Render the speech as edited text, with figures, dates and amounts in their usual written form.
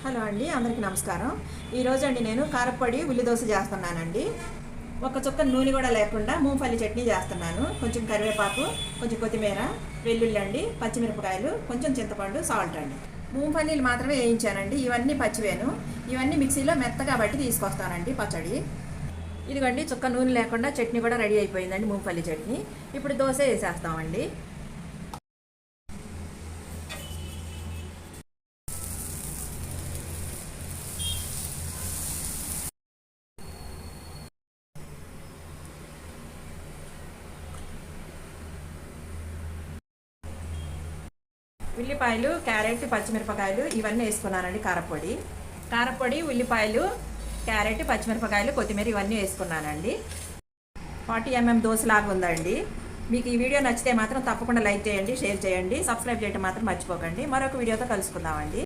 Hello అండి, అందరికీ నమస్కారం. ఈరోజు అండి నేను కారప్పొడి ఉల్లి దోశ చేస్తున్నానండి. ఒక చుక్క నూనె కూడా లేకుండా మూంగఫల్లి చట్నీ చేస్తున్నాను. కొంచెం కరివేపాకు, కొంచెం కొత్తిమీర, వెల్లుల్లి అండి, పచ్చిమిరపకాయలు, కొంచెం చింతపండు, సాల్ట్ అండి. మూంగఫల్లీలు మాత్రమే వేయించానండి. ఇవన్నీ పచ్చివేను. ఇవన్నీ మిక్సీలో మెత్తగా బట్టి తీసుకొస్తానండి పచ్చడి. ఇదిగోండి, చుక్క నూనె లేకుండా చట్నీ కూడా రెడీ అయిపోయిందండి, మూంగఫల్లి చట్నీ. ఇప్పుడు దోశ వేసేస్తామండి. ఉల్లిపాయలు, క్యారెట్, పచ్చిమిరపకాయలు ఇవన్నీ వేసుకున్నానండి. కారపొడి, ఉల్లిపాయలు, క్యారెట్, పచ్చిమిరపకాయలు, కొత్తిమీర ఇవన్నీ వేసుకున్నానండి. 40 mm దోశలాగా ఉందండి. మీకు ఈ వీడియో నచ్చితే మాత్రం తప్పకుండా లైక్ చేయండి, షేర్ చేయండి, సబ్స్క్రైబ్ చేయడం మాత్రం మర్చిపోకండి. మరొక వీడియోతో కలుసుకుందామండి.